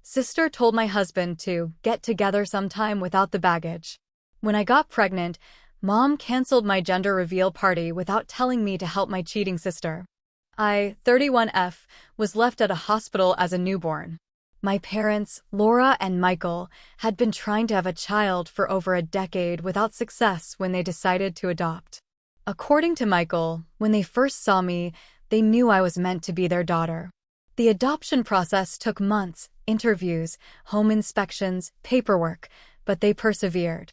Sister told my husband to get together sometime without the baggage. When I got pregnant, Mom canceled my gender reveal party without telling me to help my cheating sister. I, 31F, was left at a hospital as a newborn. My parents, Laura and Michael, had been trying to have a child for over a decade without success when they decided to adopt. According to Michael, when they first saw me, they knew I was meant to be their daughter. The adoption process took months, interviews, home inspections, paperwork, but they persevered.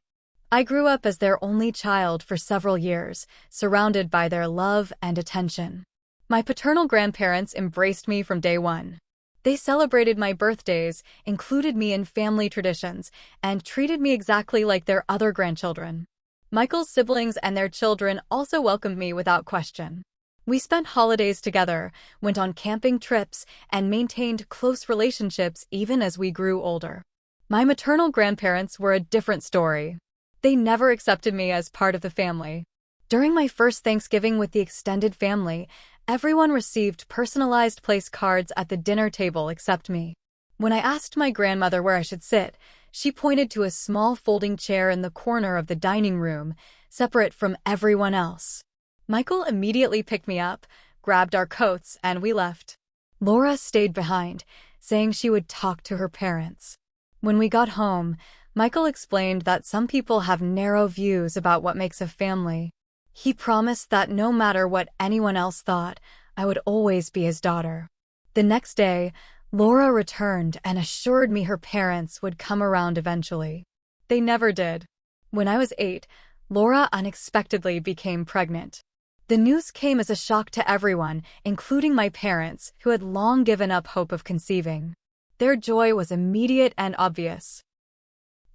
I grew up as their only child for several years, surrounded by their love and attention. My paternal grandparents embraced me from day one. They celebrated my birthdays, included me in family traditions, and treated me exactly like their other grandchildren. Michael's siblings and their children also welcomed me without question. We spent holidays together, went on camping trips, and maintained close relationships even as we grew older. My maternal grandparents were a different story. They never accepted me as part of the family. During my first Thanksgiving with the extended family, everyone received personalized place cards at the dinner table except me. When I asked my grandmother where I should sit, she pointed to a small folding chair in the corner of the dining room, separate from everyone else. Michael immediately picked me up, grabbed our coats, and we left. Laura stayed behind, saying she would talk to her parents. When we got home, Michael explained that some people have narrow views about what makes a family. He promised that no matter what anyone else thought, I would always be his daughter. The next day, Laura returned and assured me her parents would come around eventually. They never did. When I was 8, Laura unexpectedly became pregnant. The news came as a shock to everyone, including my parents, who had long given up hope of conceiving. Their joy was immediate and obvious.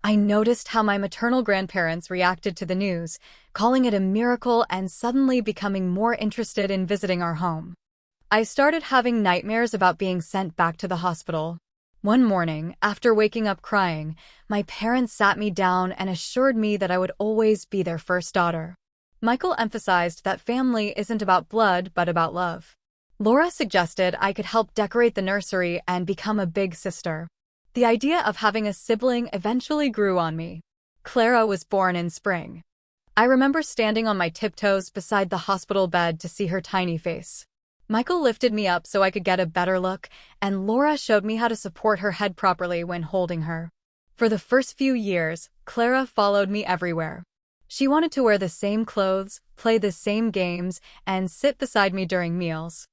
I noticed how my maternal grandparents reacted to the news, calling it a miracle and suddenly becoming more interested in visiting our home. I started having nightmares about being sent back to the hospital. One morning, after waking up crying, my parents sat me down and assured me that I would always be their first daughter. Michael emphasized that family isn't about blood but about love. Laura suggested I could help decorate the nursery and become a big sister. The idea of having a sibling eventually grew on me. Clara was born in spring. I remember standing on my tiptoes beside the hospital bed to see her tiny face. Michael lifted me up so I could get a better look, and Laura showed me how to support her head properly when holding her. For the first few years, Clara followed me everywhere. She wanted to wear the same clothes, play the same games, and sit beside me during meals.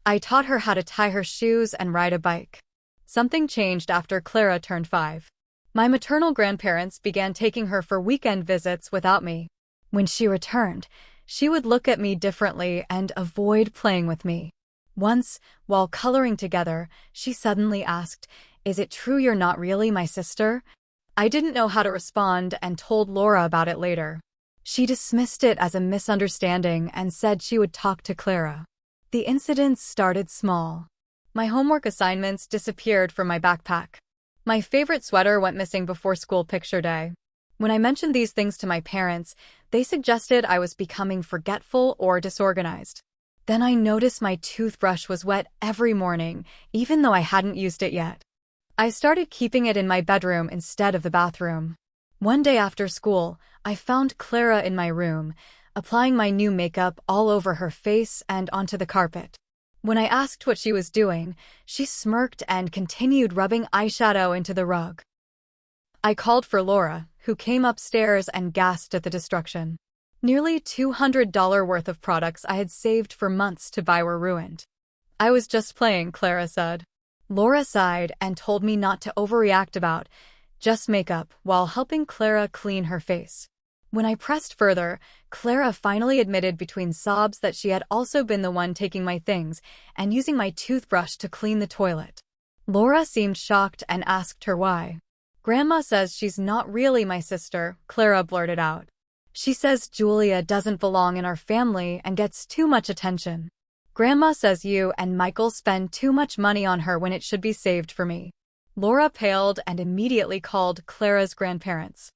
I taught her how to tie her shoes and ride a bike. Something changed after Clara turned 5. My maternal grandparents began taking her for weekend visits without me. When she returned, she would look at me differently and avoid playing with me. Once, while coloring together, she suddenly asked, "Is it true you're not really my sister?" I didn't know how to respond and told Laura about it later. She dismissed it as a misunderstanding and said she would talk to Clara. The incident started small. My homework assignments disappeared from my backpack. My favorite sweater went missing before school picture day. When I mentioned these things to my parents, they suggested I was becoming forgetful or disorganized. Then I noticed my toothbrush was wet every morning, even though I hadn't used it yet. I started keeping it in my bedroom instead of the bathroom. One day after school, I found Clara in my room, applying my new makeup all over her face and onto the carpet. When I asked what she was doing, she smirked and continued rubbing eyeshadow into the rug. I called for Laura, who came upstairs and gasped at the destruction. Nearly $200 worth of products I had saved for months to buy were ruined. "I was just playing," Clara said. Laura sighed and told me not to overreact about just makeup while helping Clara clean her face. When I pressed further, Clara finally admitted between sobs that she had also been the one taking my things and using my toothbrush to clean the toilet. Laura seemed shocked and asked her why. "Grandma says she's not really my sister," Clara blurted out. "She says Julia doesn't belong in our family and gets too much attention. Grandma says you and Michael spend too much money on her when it should be saved for me." Laura paled and immediately called Clara's grandparents.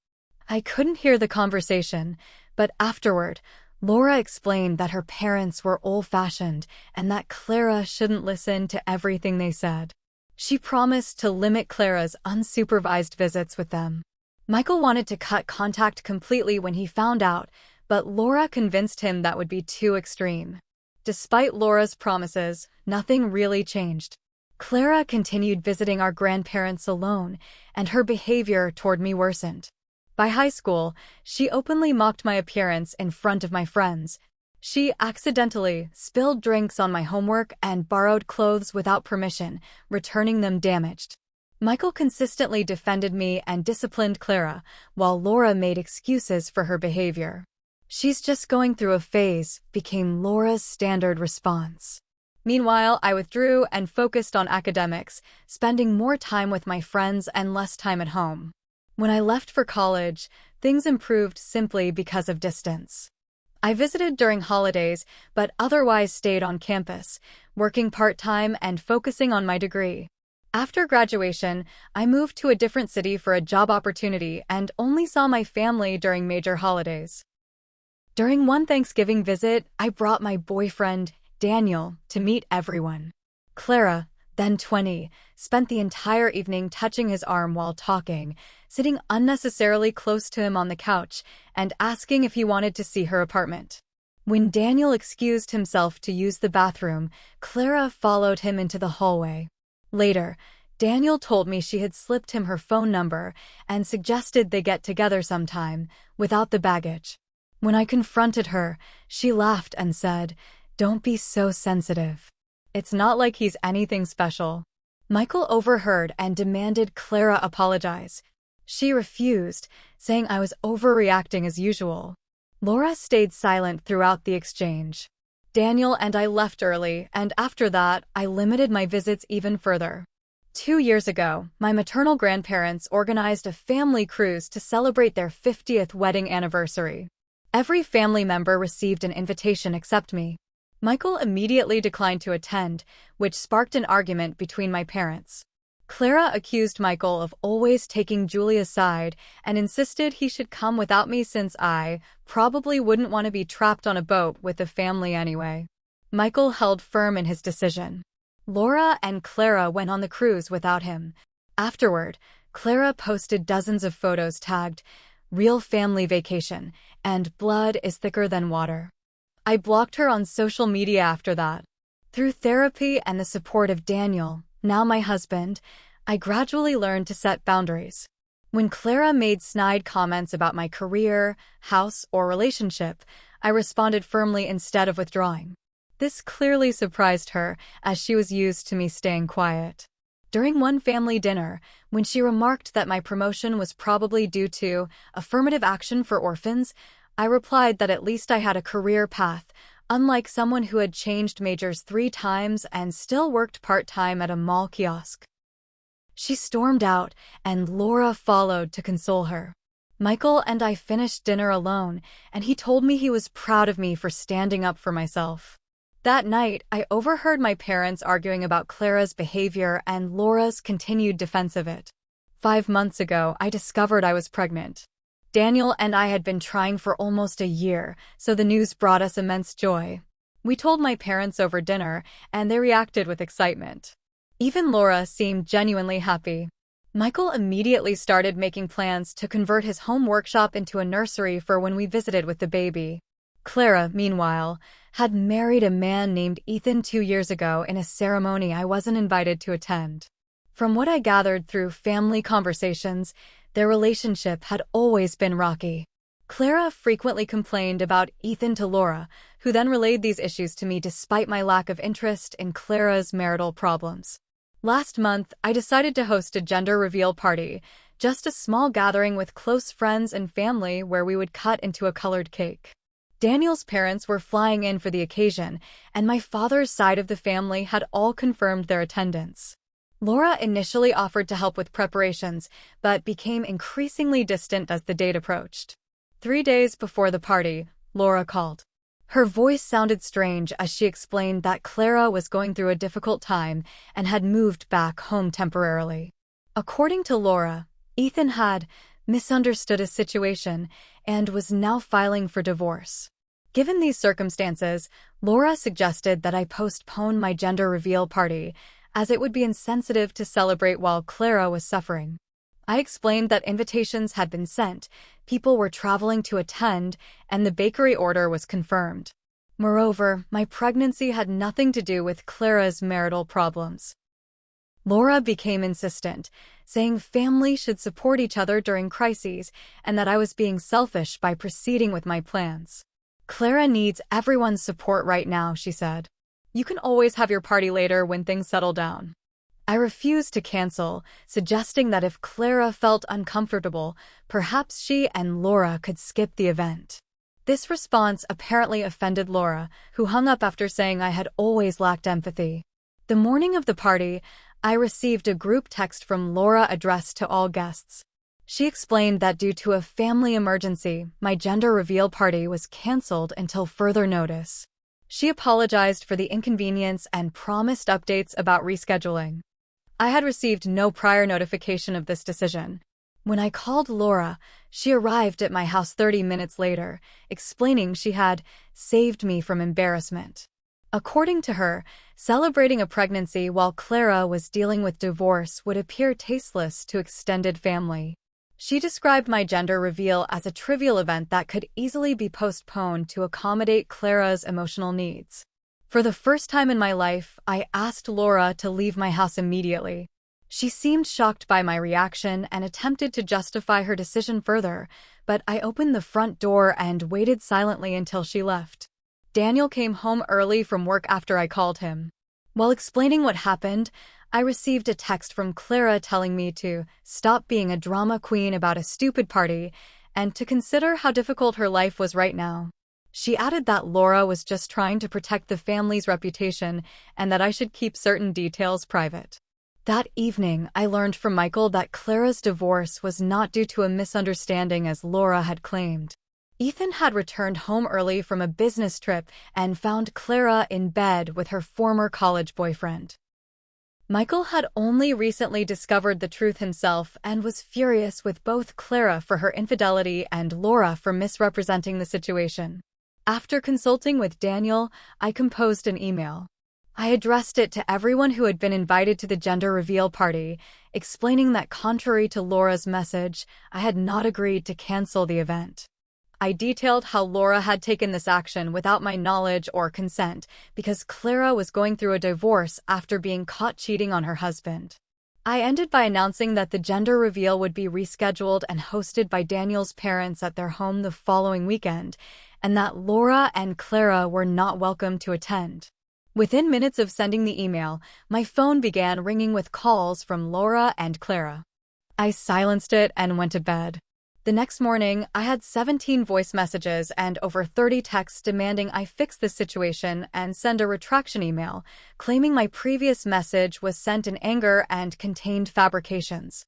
I couldn't hear the conversation, but afterward, Laura explained that her parents were old-fashioned and that Clara shouldn't listen to everything they said. She promised to limit Clara's unsupervised visits with them. Michael wanted to cut contact completely when he found out, but Laura convinced him that would be too extreme. Despite Laura's promises, nothing really changed. Clara continued visiting our grandparents alone, and her behavior toward me worsened. By high school, she openly mocked my appearance in front of my friends. She accidentally spilled drinks on my homework and borrowed clothes without permission, returning them damaged. Michael consistently defended me and disciplined Clara, while Laura made excuses for her behavior. "She's just going through a phase," became Laura's standard response. Meanwhile, I withdrew and focused on academics, spending more time with my friends and less time at home. When I left for college, things improved simply because of distance. I visited during holidays, but otherwise stayed on campus, working part-time and focusing on my degree. After graduation, I moved to a different city for a job opportunity and only saw my family during major holidays. During one Thanksgiving visit, I brought my boyfriend, Daniel, to meet everyone. Clara, then 20, spent the entire evening touching his arm while talking, sitting unnecessarily close to him on the couch, and asking if he wanted to see her apartment. When Daniel excused himself to use the bathroom, Clara followed him into the hallway. Later, Daniel told me she had slipped him her phone number and suggested they get together sometime, without the baggage. When I confronted her, she laughed and said, "Don't be so sensitive. It's not like he's anything special." Michael overheard and demanded Clara apologize. She refused, saying I was overreacting as usual. Laura stayed silent throughout the exchange. Daniel and I left early, and after that, I limited my visits even further. 2 years ago, my maternal grandparents organized a family cruise to celebrate their 50th wedding anniversary. Every family member received an invitation except me. Michael immediately declined to attend, which sparked an argument between my parents. Clara accused Michael of always taking Julia's side and insisted he should come without me since I probably wouldn't want to be trapped on a boat with the family anyway. Michael held firm in his decision. Laura and Clara went on the cruise without him. Afterward, Clara posted dozens of photos tagged, "Real family vacation," and "Blood is thicker than water." I blocked her on social media after that. Through therapy and the support of Daniel, now my husband, I gradually learned to set boundaries. When Clara made snide comments about my career, house, or relationship, I responded firmly instead of withdrawing. This clearly surprised her, as she was used to me staying quiet. During one family dinner, when she remarked that my promotion was probably due to affirmative action for orphans, I replied that at least I had a career path, unlike someone who had changed majors 3 times and still worked part-time at a mall kiosk. She stormed out, and Laura followed to console her. Michael and I finished dinner alone, and he told me he was proud of me for standing up for myself. That night, I overheard my parents arguing about Clara's behavior and Laura's continued defense of it. 5 months ago, I discovered I was pregnant. Daniel and I had been trying for almost a year, so the news brought us immense joy. We told my parents over dinner, and they reacted with excitement. Even Laura seemed genuinely happy. Michael immediately started making plans to convert his home workshop into a nursery for when we visited with the baby. Clara, meanwhile, had married a man named Ethan 2 years ago in a ceremony I wasn't invited to attend. From what I gathered through family conversations, their relationship had always been rocky. Clara frequently complained about Ethan to Laura, who then relayed these issues to me despite my lack of interest in Clara's marital problems. Last month, I decided to host a gender reveal party, just a small gathering with close friends and family where we would cut into a colored cake. Daniel's parents were flying in for the occasion, and my father's side of the family had all confirmed their attendance. Laura initially offered to help with preparations, but became increasingly distant as the date approached. 3 days before the party, Laura called. Her voice sounded strange as she explained that Clara was going through a difficult time and had moved back home temporarily. According to Laura, Ethan had misunderstood his situation and was now filing for divorce. Given these circumstances, Laura suggested that I postpone my gender reveal party, as it would be insensitive to celebrate while Clara was suffering. I explained that invitations had been sent, people were traveling to attend, and the bakery order was confirmed. Moreover, my pregnancy had nothing to do with Clara's marital problems. Laura became insistent, saying family should support each other during crises and that I was being selfish by proceeding with my plans. Clara needs everyone's support right now, she said. You can always have your party later when things settle down. I refused to cancel, suggesting that if Clara felt uncomfortable, perhaps she and Laura could skip the event. This response apparently offended Laura, who hung up after saying I had always lacked empathy. The morning of the party, I received a group text from Laura addressed to all guests. She explained that due to a family emergency, my gender reveal party was canceled until further notice. She apologized for the inconvenience and promised updates about rescheduling. I had received no prior notification of this decision. When I called Laura, she arrived at my house 30 minutes later, explaining she had saved me from embarrassment. According to her, celebrating a pregnancy while Clara was dealing with divorce would appear tasteless to extended family. She described my gender reveal as a trivial event that could easily be postponed to accommodate Clara's emotional needs. For the first time in my life, I asked Laura to leave my house immediately. She seemed shocked by my reaction and attempted to justify her decision further, but I opened the front door and waited silently until she left. Daniel came home early from work after I called him. While explaining what happened, I received a text from Clara telling me to stop being a drama queen about a stupid party and to consider how difficult her life was right now. She added that Laura was just trying to protect the family's reputation and that I should keep certain details private. That evening, I learned from Michael that Clara's divorce was not due to a misunderstanding as Laura had claimed. Ethan had returned home early from a business trip and found Clara in bed with her former college boyfriend. Michael had only recently discovered the truth himself and was furious with both Clara for her infidelity and Laura for misrepresenting the situation. After consulting with Daniel, I composed an email. I addressed it to everyone who had been invited to the gender reveal party, explaining that contrary to Laura's message, I had not agreed to cancel the event. I detailed how Laura had taken this action without my knowledge or consent because Clara was going through a divorce after being caught cheating on her husband. I ended by announcing that the gender reveal would be rescheduled and hosted by Daniel's parents at their home the following weekend, and that Laura and Clara were not welcome to attend. Within minutes of sending the email, my phone began ringing with calls from Laura and Clara. I silenced it and went to bed. The next morning, I had 17 voice messages and over 30 texts demanding I fix this situation and send a retraction email, claiming my previous message was sent in anger and contained fabrications.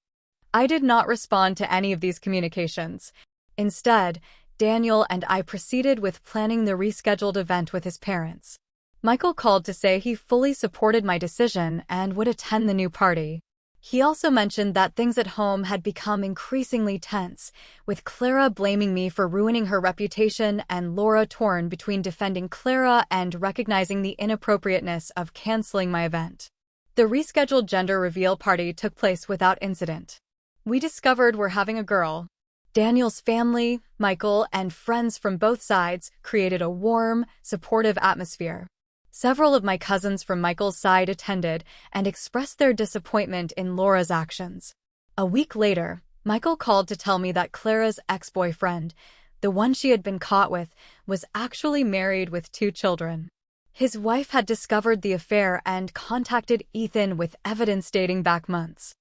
I did not respond to any of these communications. Instead, Daniel and I proceeded with planning the rescheduled event with his parents. Michael called to say he fully supported my decision and would attend the new party. He also mentioned that things at home had become increasingly tense, with Clara blaming me for ruining her reputation and Laura torn between defending Clara and recognizing the inappropriateness of canceling my event. The rescheduled gender reveal party took place without incident. We discovered we're having a girl. Daniel's family, Michael, and friends from both sides created a warm, supportive atmosphere. Several of my cousins from Michael's side attended and expressed their disappointment in Laura's actions. A week later, Michael called to tell me that Clara's ex-boyfriend, the one she had been caught with, was actually married with 2 children. His wife had discovered the affair and contacted Ethan with evidence dating back months.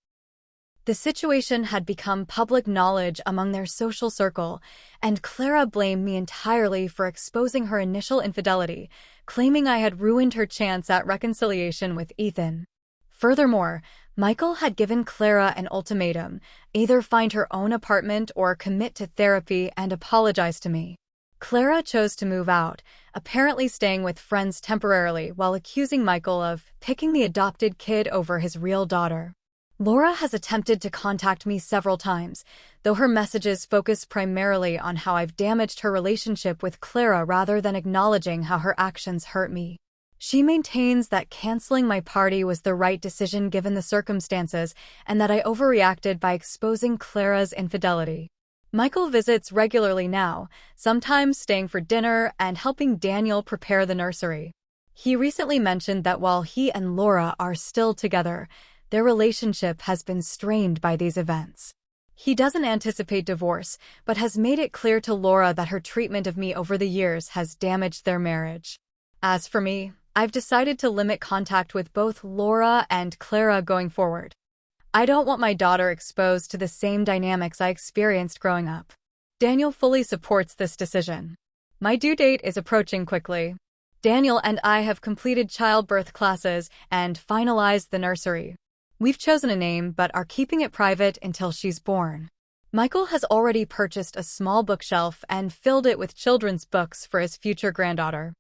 The situation had become public knowledge among their social circle, and Clara blamed me entirely for exposing her initial infidelity, claiming I had ruined her chance at reconciliation with Ethan. Furthermore, Michael had given Clara an ultimatum, either find her own apartment or commit to therapy and apologize to me. Clara chose to move out, apparently staying with friends temporarily while accusing Michael of picking the adopted kid over his real daughter. Laura has attempted to contact me several times, though her messages focus primarily on how I've damaged her relationship with Clara rather than acknowledging how her actions hurt me. She maintains that canceling my party was the right decision given the circumstances and that I overreacted by exposing Clara's infidelity. Michael visits regularly now, sometimes staying for dinner and helping Daniel prepare the nursery. He recently mentioned that while he and Laura are still together, their relationship has been strained by these events. He doesn't anticipate divorce, but has made it clear to Laura that her treatment of me over the years has damaged their marriage. As for me, I've decided to limit contact with both Laura and Clara going forward. I don't want my daughter exposed to the same dynamics I experienced growing up. Daniel fully supports this decision. My due date is approaching quickly. Daniel and I have completed childbirth classes and finalized the nursery. We've chosen a name but are keeping it private until she's born. Michael has already purchased a small bookshelf and filled it with children's books for his future granddaughter.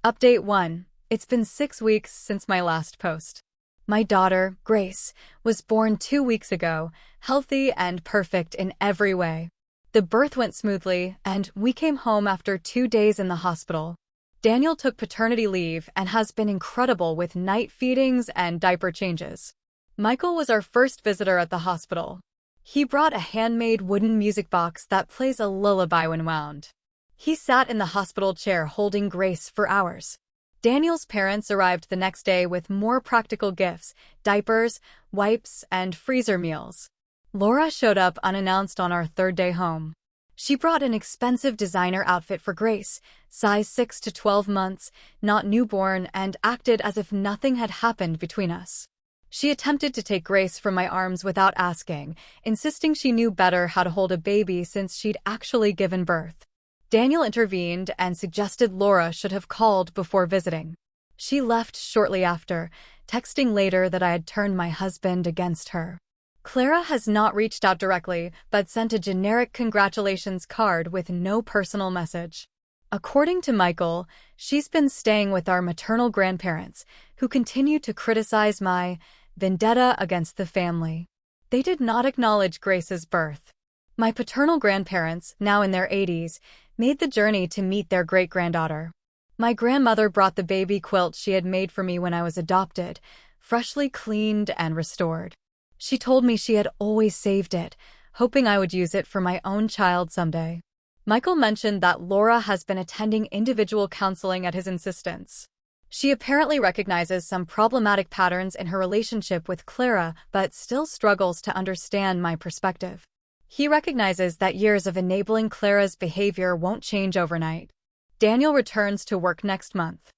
Update 1. It's been 6 weeks since my last post. My daughter, Grace, was born 2 weeks ago, healthy and perfect in every way. The birth went smoothly, and we came home after 2 days in the hospital. Daniel took paternity leave and has been incredible with night feedings and diaper changes. Michael was our first visitor at the hospital. He brought a handmade wooden music box that plays a lullaby when wound. He sat in the hospital chair holding Grace for hours. Daniel's parents arrived the next day with more practical gifts, diapers, wipes, and freezer meals. Laura showed up unannounced on our 3rd day home. She brought an expensive designer outfit for Grace, size 6 to 12 months, not newborn, and acted as if nothing had happened between us. She attempted to take Grace from my arms without asking, insisting she knew better how to hold a baby since she'd actually given birth. Daniel intervened and suggested Laura should have called before visiting. She left shortly after, texting later that I had turned my husband against her. Clara has not reached out directly, but sent a generic congratulations card with no personal message. According to Michael, she's been staying with our maternal grandparents, who continue to criticize my vendetta against the family. They did not acknowledge Grace's birth. My paternal grandparents, now in their 80s, made the journey to meet their great-granddaughter. My grandmother brought the baby quilt she had made for me when I was adopted, freshly cleaned and restored. She told me she had always saved it, hoping I would use it for my own child someday. Michael mentioned that Laura has been attending individual counseling at his insistence. She apparently recognizes some problematic patterns in her relationship with Clara, but still struggles to understand my perspective. He recognizes that years of enabling Clara's behavior won't change overnight. Daniel returns to work next month.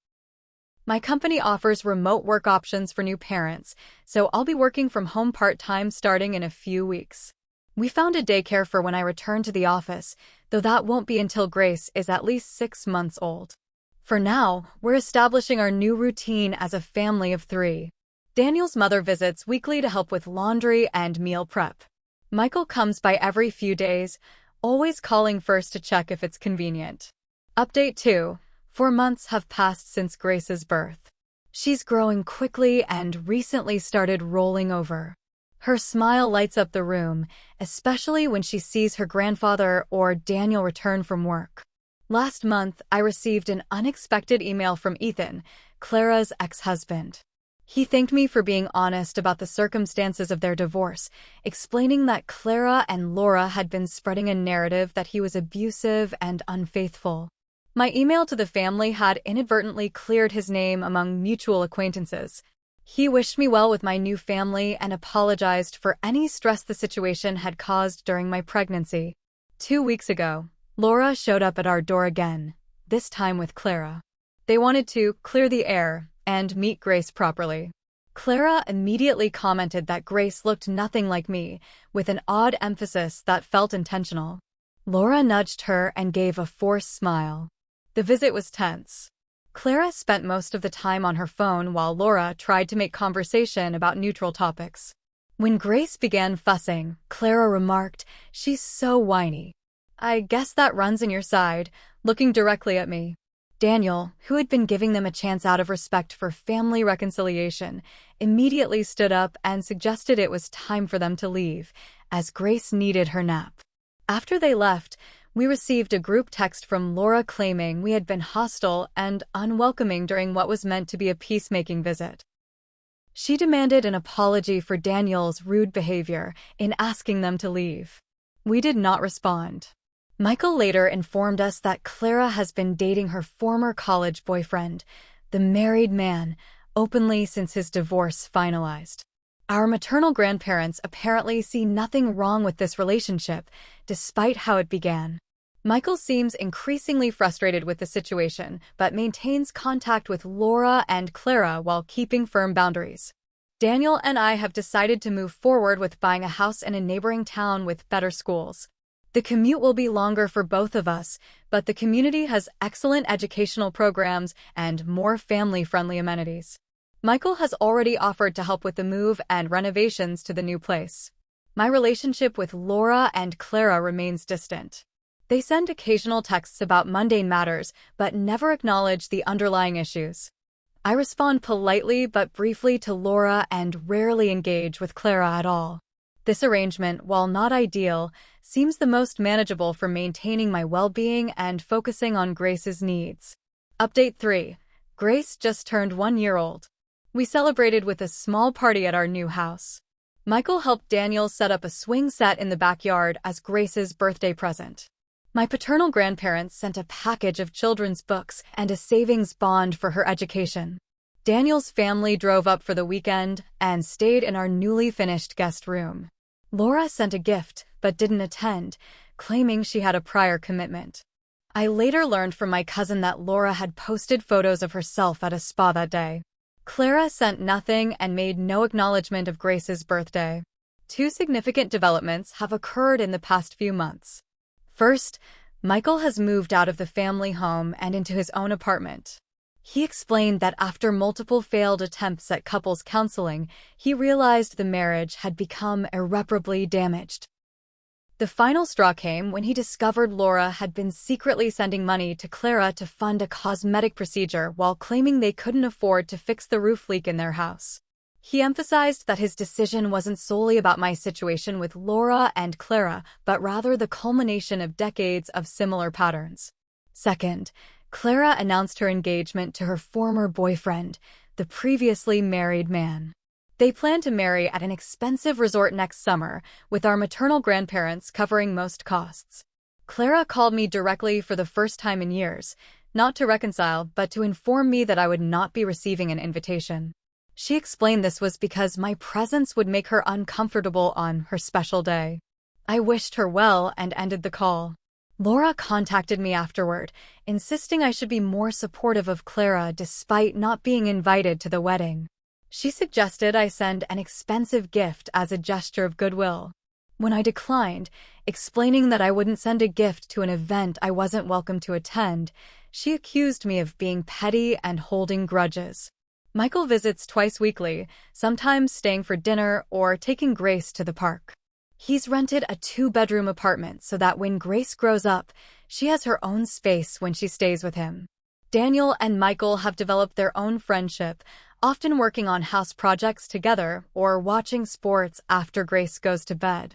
My company offers remote work options for new parents, so I'll be working from home part-time starting in a few weeks. We found a daycare for when I return to the office, though that won't be until Grace is at least 6 months old. For now, we're establishing our new routine as a family of 3. Daniel's mother visits weekly to help with laundry and meal prep. Michael comes by every few days, always calling first to check if it's convenient. Update 2. 4 months have passed since Grace's birth. She's growing quickly and recently started rolling over. Her smile lights up the room, especially when she sees her grandfather or Daniel return from work. Last month, I received an unexpected email from Ethan, Clara's ex-husband. He thanked me for being honest about the circumstances of their divorce, explaining that Clara and Laura had been spreading a narrative that he was abusive and unfaithful. My email to the family had inadvertently cleared his name among mutual acquaintances. He wished me well with my new family and apologized for any stress the situation had caused during my pregnancy. 2 weeks ago, Laura showed up at our door again, this time with Clara. They wanted to clear the air and meet Grace properly. Clara immediately commented that Grace looked nothing like me, with an odd emphasis that felt intentional. Laura nudged her and gave a forced smile. The visit was tense. Clara spent most of the time on her phone while Laura tried to make conversation about neutral topics. When Grace began fussing, Clara remarked, "She's so whiny." "I guess that runs in your side," looking directly at me. Daniel, who had been giving them a chance out of respect for family reconciliation, immediately stood up and suggested it was time for them to leave, as Grace needed her nap. After they left, We received a group text from Laura claiming we had been hostile and unwelcoming during what was meant to be a peacemaking visit. She demanded an apology for Daniel's rude behavior in asking them to leave. We did not respond. Michael later informed us that Clara has been dating her former college boyfriend, the married man, openly since his divorce finalized. Our maternal grandparents apparently see nothing wrong with this relationship, despite how it began. Michael seems increasingly frustrated with the situation, but maintains contact with Laura and Clara while keeping firm boundaries. Daniel and I have decided to move forward with buying a house in a neighboring town with better schools. The commute will be longer for both of us, but the community has excellent educational programs and more family-friendly amenities. Michael has already offered to help with the move and renovations to the new place. My relationship with Laura and Clara remains distant. They send occasional texts about mundane matters, but never acknowledge the underlying issues. I respond politely but briefly to Laura and rarely engage with Clara at all. This arrangement, while not ideal, seems the most manageable for maintaining my well-being and focusing on Grace's needs. Update 3. Grace just turned 1 year old. We celebrated with a small party at our new house. Michael helped Daniel set up a swing set in the backyard as Grace's birthday present. My paternal grandparents sent a package of children's books and a savings bond for her education. Daniel's family drove up for the weekend and stayed in our newly finished guest room. Laura sent a gift, but didn't attend, claiming she had a prior commitment. I later learned from my cousin that Laura had posted photos of herself at a spa that day. Clara sent nothing and made no acknowledgement of Grace's birthday. 2 significant developments have occurred in the past few months. First, Michael has moved out of the family home and into his own apartment. He explained that after multiple failed attempts at couples counseling, he realized the marriage had become irreparably damaged. The final straw came when he discovered Laura had been secretly sending money to Clara to fund a cosmetic procedure while claiming they couldn't afford to fix the roof leak in their house. He emphasized that his decision wasn't solely about my situation with Laura and Clara, but rather the culmination of decades of similar patterns. Second, Clara announced her engagement to her former boyfriend, the previously married man. They plan to marry at an expensive resort next summer, with our maternal grandparents covering most costs. Clara called me directly for the first time in years, not to reconcile, but to inform me that I would not be receiving an invitation. She explained this was because my presence would make her uncomfortable on her special day. I wished her well and ended the call. Laura contacted me afterward, insisting I should be more supportive of Clara despite not being invited to the wedding. She suggested I send an expensive gift as a gesture of goodwill. When I declined, explaining that I wouldn't send a gift to an event I wasn't welcome to attend, she accused me of being petty and holding grudges. Michael visits twice weekly, sometimes staying for dinner or taking Grace to the park. He's rented a 2-bedroom apartment so that when Grace grows up, she has her own space when she stays with him. Daniel and Michael have developed their own friendship, often working on house projects together or watching sports after Grace goes to bed.